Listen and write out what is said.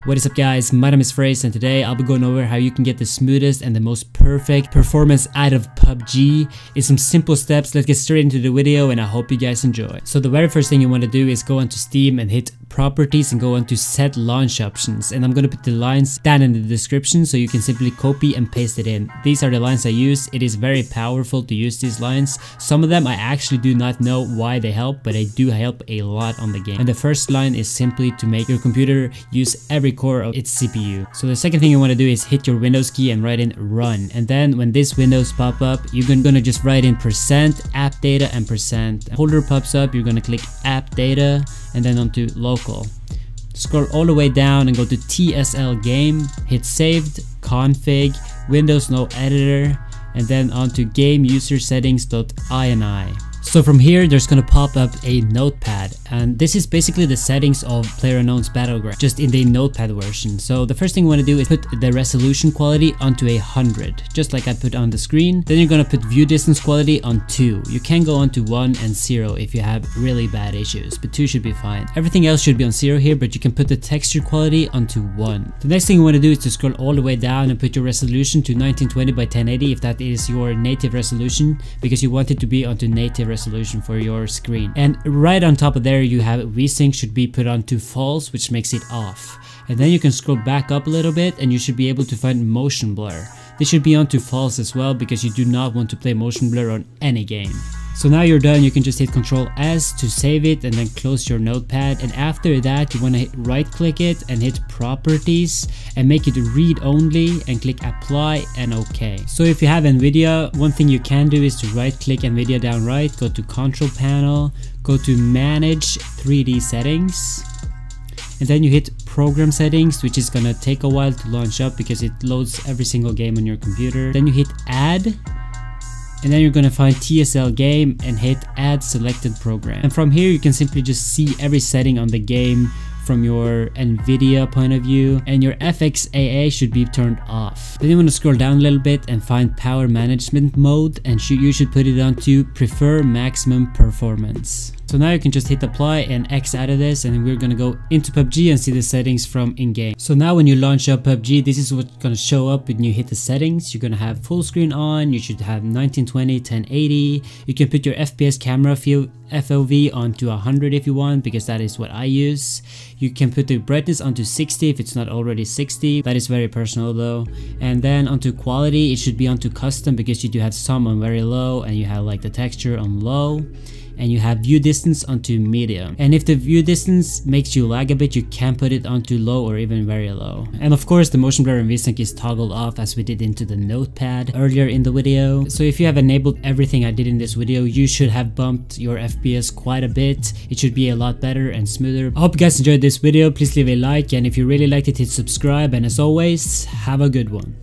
What is up guys, my name is Fraze and today I'll be going over how you can get the smoothest and the most perfect performance out of PUBG. It's some simple steps. Let's get straight into the video and I hope you guys enjoy. So the very first thing you want to do is go onto Steam and hit properties and go on to set launch options, and I'm going to put the lines down in the description so you can simply copy and paste it in. These are the lines I use. It is very powerful to use these lines. Some of them I actually do not know why they help, but they do help a lot on the game. And the first line is simply to make your computer use every core of its CPU. So the second thing you want to do is hit your Windows key and write in run, and then when this windows pop up, you're gonna just write in % app data and % folder pops up. You're gonna click app data and then onto local. Scroll all the way down and go to TSL game, hit saved, config, Windows no editor, and then onto game user settings.ini. So from here there's gonna pop up a notepad, and this is basically the settings of PlayerUnknown's BattleGrounds, just in the notepad version. So the first thing you want to do is put the resolution quality onto 100, just like I put on the screen. Then you're gonna put view distance quality on 2. You can go on to 1 and 0 if you have really bad issues, but 2 should be fine. Everything else should be on 0 here, but you can put the texture quality onto 1. The next thing you want to do is to scroll all the way down and put your resolution to 1920 by 1080 if that is your native resolution, because you want it to be onto native resolution for your screen. And right on top of there you have VSync should be put on to false, which makes it off. And then you can scroll back up a little bit and you should be able to find motion blur. This should be on to false as well, because you do not want to play motion blur on any game. So now you're done, you can just hit Ctrl S to save it and then close your notepad, and after that you want to right click it and hit properties and make it read only and click apply and OK. So if you have NVIDIA, one thing you can do is to right click NVIDIA down right, go to control panel, go to manage 3D settings, and then you hit program settings, which is gonna take a while to launch up because it loads every single game on your computer. Then you hit add, and then you're gonna find TSL game and hit add selected program. And from here you can simply just see every setting on the game from your NVIDIA point of view, and your FXAA should be turned off. Then you want to scroll down a little bit and find power management mode, and you should put it on to prefer maximum performance. So now you can just hit apply and X out of this, and we're gonna go into PUBG and see the settings from in-game. So now when you launch up PUBG, this is what's gonna show up when you hit the settings. You're gonna have full screen on, you should have 1920, 1080. You can put your FPS camera FOV onto 100 if you want, because that is what I use. You can put the brightness onto 60 if it's not already 60. That is very personal though. And then onto quality, it should be onto custom, because you do have some on very low and you have like the texture on low. And you have view distance onto medium, and if the view distance makes you lag a bit, you can put it onto low or even very low. And of course the motion blur and VSync is toggled off, as we did into the notepad earlier in the video. So if you have enabled everything I did in this video, you should have bumped your FPS quite a bit. It should be a lot better and smoother. I hope you guys enjoyed this video. Please leave a like, and if you really liked it, hit subscribe, and as always, have a good one.